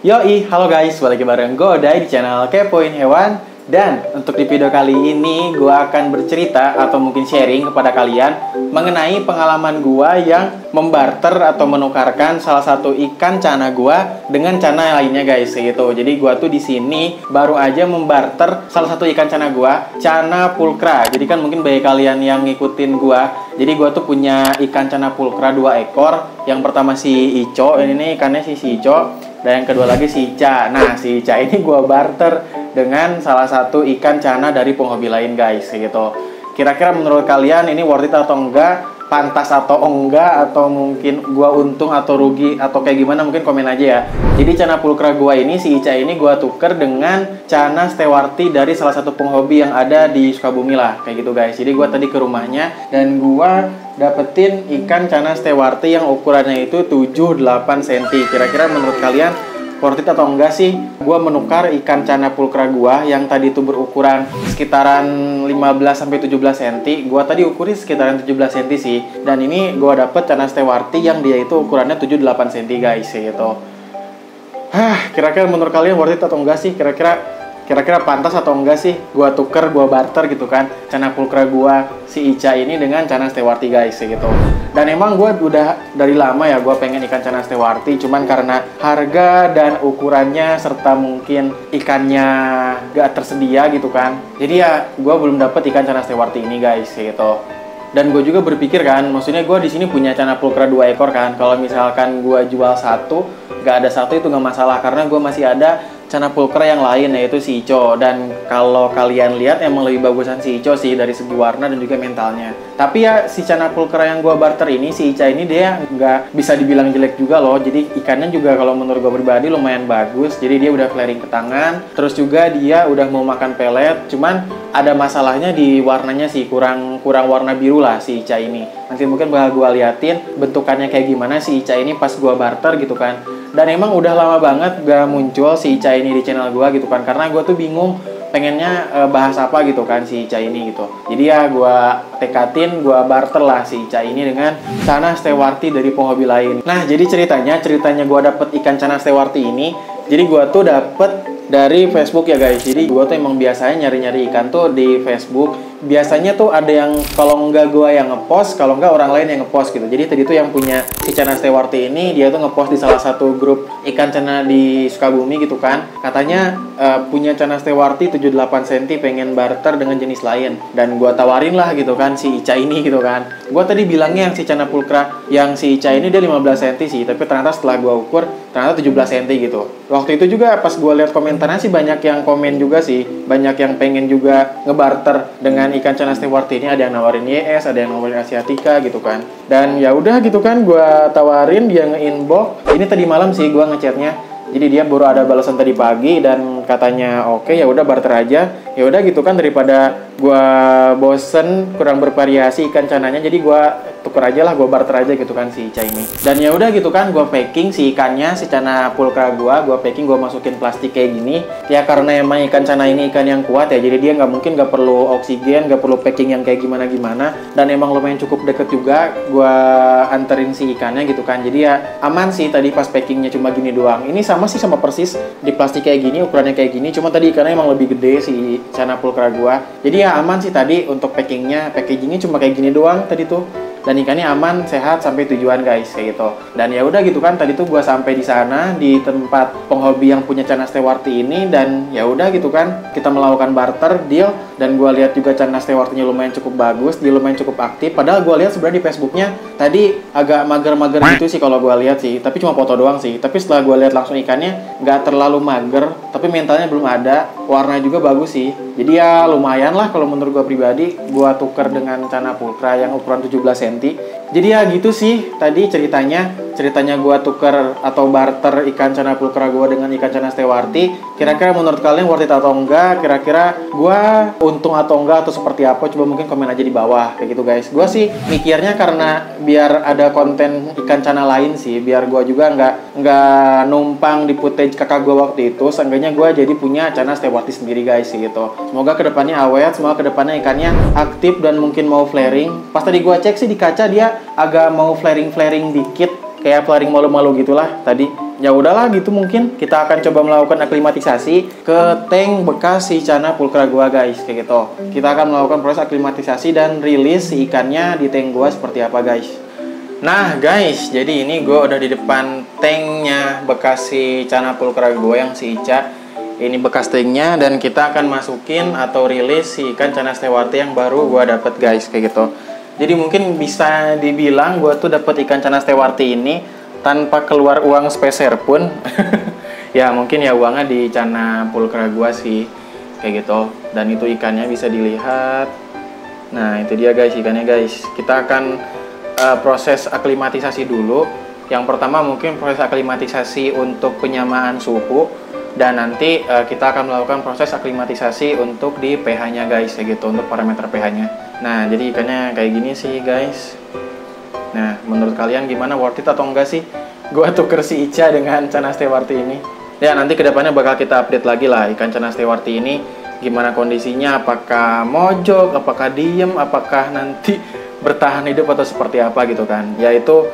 Yoi, halo guys, balik lagi bareng gue Odai di channel Kepoin Hewan. Dan untuk di video kali ini gue akan bercerita atau mungkin sharing kepada kalian mengenai pengalaman gue yang membarter atau menukarkan salah satu ikan cana gue dengan cana lainnya guys gitu. Jadi gue tuh di sini baru aja membarter salah satu ikan cana gue, cana pulkra. Jadi kan mungkin bagi kalian yang ngikutin gue, jadi gue tuh punya ikan cana pulkra 2 ekor. Yang pertama si Ico, ini nih ikannya si Ico. Dan yang kedua lagi si Ica. Nah, si Ica ini gue barter dengan salah satu ikan cana dari penghobi lain guys gitu. Kira-kira menurut kalian ini worth it atau enggak? Pantas atau enggak? Atau mungkin gue untung atau rugi? Atau kayak gimana? Mungkin komen aja ya. Jadi cana pulkra gue ini, si Ica ini gue tuker dengan cana stewarti dari salah satu penghobi yang ada di Sukabumi lah. Kayak gitu guys. Jadi gue tadi ke rumahnya dan gue dapetin ikan cana stewarti yang ukurannya itu 7-8 cm. Kira-kira menurut kalian worth it atau enggak sih gue menukar ikan cana pulkra gue yang tadi itu berukuran sekitaran 15-17 cm. Gue tadi ukurin sekitaran 17 cm sih. Dan ini gue dapet cana stewarti yang dia itu ukurannya 7-8 cm guys gitu. Kira-kira menurut kalian worth it atau enggak sih? Kira-kira pantas atau enggak sih gua tuker, gua barter gitu kan cana pulkra gua si Ica ini dengan cana stewarti guys gitu. Dan emang gua udah dari lama ya gua pengen ikan cana stewarti, cuman karena harga dan ukurannya serta mungkin ikannya gak tersedia gitu kan. Jadi ya gua belum dapet ikan cana stewarti ini guys gitu. Dan gue juga berpikir kan, maksudnya gue di sini punya cana pulkra 2 ekor kan. Kalau misalkan gue jual satu, gak ada satu itu gak masalah karena gue masih ada cana pulkra yang lain yaitu si Ico. Dan kalau kalian lihat emang lebih bagusan si Ico sih dari segi warna dan juga mentalnya. Tapi ya si cana pulkra yang gue barter ini, si Ica ini dia nggak bisa dibilang jelek juga loh. Jadi ikannya juga kalau menurut gue pribadi lumayan bagus. Jadi dia udah flaring ke tangan. Terus juga dia udah mau makan pelet. Cuman ada masalahnya di warnanya sih, kurang warna biru lah si Ica ini. Nanti mungkin bakal gue liatin bentukannya kayak gimana si Ica ini pas gue barter gitu kan. Dan emang udah lama banget gak muncul si Ica ini di channel gue gitu kan. Karena gue tuh bingung pengennya bahas apa gitu kan si Ica ini gitu. Jadi ya gue tekatin, gue barter lah si Ica ini dengan cana stewarti dari penghobi lain. Nah jadi ceritanya gue dapet ikan cana stewarti ini. Jadi gue tuh dapet dari Facebook ya guys. Jadi gue tuh emang biasanya nyari-nyari ikan tuh di Facebook. Biasanya tuh ada yang kalau enggak gue yang ngepost, kalau enggak orang lain yang ngepost gitu. Jadi tadi tuh yang punya si cana stewarti ini, dia tuh ngepost di salah satu grup ikan cana di Sukabumi gitu kan. Katanya punya cana stewarti 7-8 cm pengen barter dengan jenis lain. Dan gue tawarin lah gitu kan si Ica ini gitu kan. Gue tadi bilangnya yang si cana pulkra yang si Ica ini dia 15 cm sih. Tapi ternyata setelah gue ukur ternyata 17 cm gitu. Waktu itu juga pas gue lihat komentarnya sih banyak yang komen juga sih. Banyak yang pengen juga ngebarter dengan ikan cana stewarti ini. Ada yang nawarin YS, ada yang nawarin Asiatica gitu kan. Dan ya udah gitu kan gue tawarin, dia nge-inbox. Ini tadi malam sih gue ngechatnya. Jadi dia baru ada balasan tadi pagi dan katanya oke ya udah barter aja. Ya udah gitu kan, daripada gue bosen kurang bervariasi ikan cananya, jadi gue tuker aja lah, gue barter aja gitu kan si Ica ini. Dan ya udah gitu kan, gue packing si ikannya, si cana pulkra gue packing, gue masukin plastik kayak gini. Ya karena emang ikan cana ini ikan yang kuat ya, jadi dia nggak mungkin nggak perlu oksigen, nggak perlu packing yang kayak gimana. Dan emang lumayan cukup deket juga gue anterin si ikannya gitu kan. Jadi ya aman sih tadi pas packingnya cuma gini doang. Ini sama sih sama persis di plastik kayak gini, ukurannya kayak gini. Cuma tadi ikannya emang lebih gede si cana pulkra gue. Jadi ya aman sih tadi untuk packingnya cuma kayak gini doang tadi tuh. Dan ikannya aman, sehat sampai tujuan guys kayak gitu. Dan ya udah gitu kan, tadi tuh gue sampai di sana di tempat penghobi yang punya cana stewarti ini. Dan ya udah gitu kan, kita melakukan barter deal. Dan gue lihat juga cana stewartinya lumayan cukup bagus, dia lumayan cukup aktif. Padahal gue lihat sebenarnya di Facebooknya tadi agak mager-mager gitu sih kalau gue lihat sih. Tapi cuma foto doang sih. Tapi setelah gue lihat langsung ikannya nggak terlalu mager, tapi mentalnya belum ada, warna juga bagus sih. Jadi ya lumayan lah kalau menurut gue pribadi, gue tuker dengan cana pulkra yang ukuran 17 cm. Jadi ya gitu sih tadi ceritanya gue tuker atau barter ikan cana pulkra gue dengan ikan cana stewarti. Kira-kira menurut kalian worth it atau enggak? Kira-kira gue untung atau enggak atau seperti apa? Coba mungkin komen aja di bawah kayak gitu guys. Gue sih mikirnya karena biar ada konten ikan cana lain sih, biar gue juga nggak numpang di footage kakak gue waktu itu. Seenggaknya gue jadi punya cana stewarti sendiri guys gitu. Semoga kedepannya awet, semoga kedepannya ikannya aktif dan mungkin mau flaring. Pas tadi gue cek sih di kaca dia agak mau flaring dikit. kayak flaring malu-malu gitulah tadi. Ya udahlah gitu, mungkin kita akan coba melakukan aklimatisasi ke tank bekas si Channa pulcra gua guys, kayak gitu. Kita akan melakukan proses aklimatisasi dan rilis si ikannya di tank gua seperti apa guys. Nah guys, jadi ini gue udah di depan tanknya bekas si Channa pulcra gue yang si Ica. Ini bekas tanknya dan kita akan masukin atau rilis si ikan Channa stewarti yang baru gue dapet guys, kayak gitu. Jadi mungkin bisa dibilang gue tuh dapet ikan Channa stewarti ini tanpa keluar uang speser pun. Ya mungkin ya uangnya di Channa pulcra gue sih, kayak gitu. Dan itu ikannya bisa dilihat. Nah itu dia guys ikannya guys. Kita akan proses aklimatisasi dulu. Yang pertama mungkin proses aklimatisasi untuk penyamaan suhu, dan nanti kita akan melakukan proses aklimatisasi untuk di pH-nya guys, kayak gitu, untuk parameter pH-nya. Nah jadi ikannya kayak gini sih guys. Nah menurut kalian gimana, worth it atau enggak sih gua tuker si Ica dengan Channa stewarti ini? Ya nanti kedepannya bakal kita update lagi lah ikan Channa stewarti ini gimana kondisinya, apakah mojok, apakah diem, apakah nanti bertahan hidup atau seperti apa gitu kan. Yaitu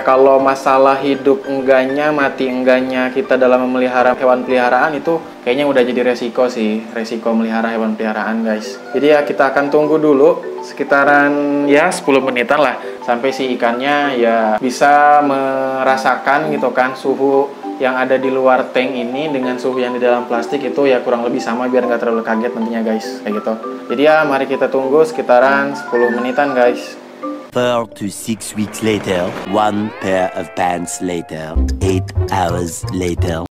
kalau masalah hidup enggaknya, mati enggaknya kita dalam memelihara hewan peliharaan itu kayaknya udah jadi resiko sih, resiko melihara hewan peliharaan guys. Jadi ya kita akan tunggu dulu sekitaran ya 10 menitan lah sampai si ikannya ya bisa merasakan gitu kan suhu yang ada di luar tank ini dengan suhu yang di dalam plastik itu ya kurang lebih sama, biar nggak terlalu kaget nantinya guys, kayak gitu. Jadi ya mari kita tunggu sekitaran 10 menitan guys. 4 to 6 weeks later, 1 pair of pants later, 8 hours later.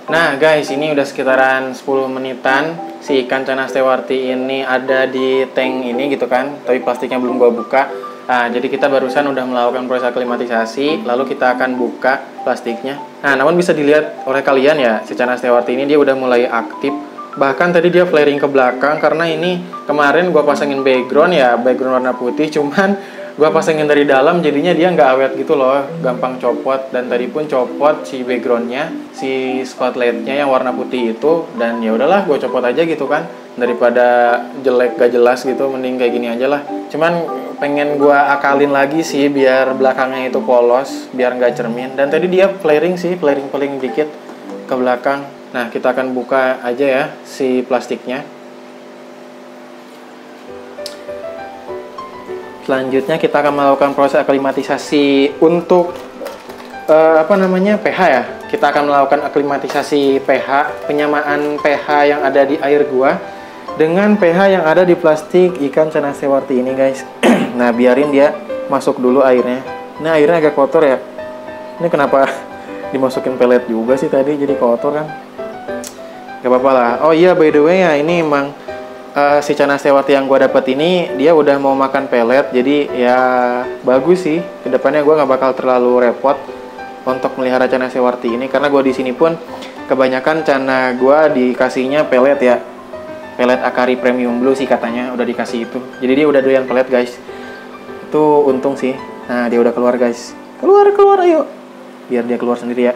Nah guys, ini udah sekitaran 10 menitan si ikan Channa stewarti ini ada di tank ini gitu kan, tapi plastiknya belum gua buka. Nah, jadi kita barusan udah melakukan proses aklimatisasi, lalu kita akan buka plastiknya. Nah, namun bisa dilihat oleh kalian ya, si Channa stewarti ini dia udah mulai aktif. Bahkan tadi dia flaring ke belakang karena ini kemarin gua pasangin background ya, background warna putih, cuman gua pasangin dari dalam jadinya dia nggak awet gitu loh, gampang copot. Dan tadi pun copot si backgroundnya, si spotlightnya yang warna putih itu. Dan ya udahlah, gua copot aja gitu kan, daripada jelek gak jelas gitu, mending kayak gini aja lah. Cuman pengen gua akalin lagi sih biar belakangnya itu polos, biar nggak cermin. Dan tadi dia flaring sih, flaring dikit ke belakang. Nah kita akan buka aja ya si plastiknya. Selanjutnya kita akan melakukan proses aklimatisasi untuk pH ya. Kita akan melakukan aklimatisasi pH, penyamaan pH yang ada di air gua dengan pH yang ada di plastik ikan Channa stewarti ini guys. Nah biarin dia masuk dulu airnya. Ini airnya agak kotor ya. Ini kenapa dimasukin pelet juga sih tadi, jadi kotor kan. Gak apa-apa lah. Oh iya by the way ya, ini emang si Channa stewarti yang gue dapet ini dia udah mau makan pelet. Jadi ya bagus sih. Kedepannya gue gak bakal terlalu repot untuk melihara Channa stewarti ini, karena gue di sini pun kebanyakan Channa gue dikasihnya pelet ya. Pelet Akari Premium Blue sih katanya udah dikasih itu. Jadi dia udah doyan pelet guys. Itu untung sih. Nah dia udah keluar guys. Keluar ayo. Biar dia keluar sendiri ya.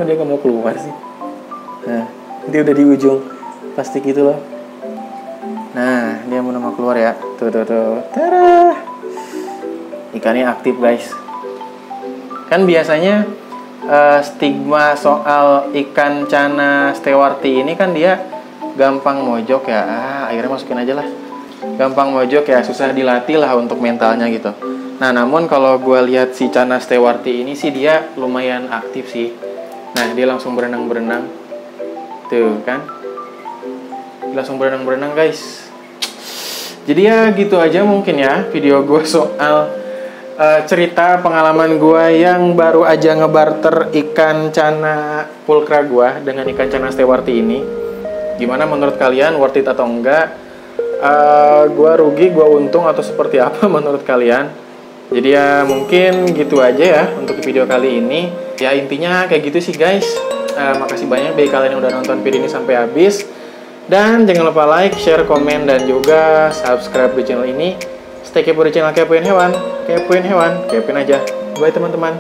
Dia nggak mau keluar sih. Nah dia udah di ujung plastik itu loh. Nah dia mau keluar ya. Tuh. Tada. Ikannya aktif guys. Kan biasanya stigma soal ikan Channa stewarti ini kan dia gampang mojok ya. Akhirnya masukin aja lah. Gampang mojok ya, susah dilatih lah untuk mentalnya gitu. Nah namun kalau gue lihat si Channa stewarti ini sih dia lumayan aktif sih. Nah dia langsung berenang tuh kan, langsung berenang guys. Jadi ya gitu aja mungkin ya video gue soal cerita pengalaman gue yang baru aja ngebarter ikan Channa pulcra gue dengan ikan Channa stewarti ini. Gimana menurut kalian, worth it atau enggak? Gue rugi, gue untung, atau seperti apa menurut kalian? Jadi ya mungkin gitu aja ya untuk video kali ini. Ya intinya kayak gitu sih guys. Makasih banyak bagi kalian yang udah nonton video ini sampai habis. Dan jangan lupa like, share, komen, dan juga subscribe di channel ini. Stay kepo di channel Kepoin Hewan. Kepoin Hewan, kepoin aja. Bye teman-teman.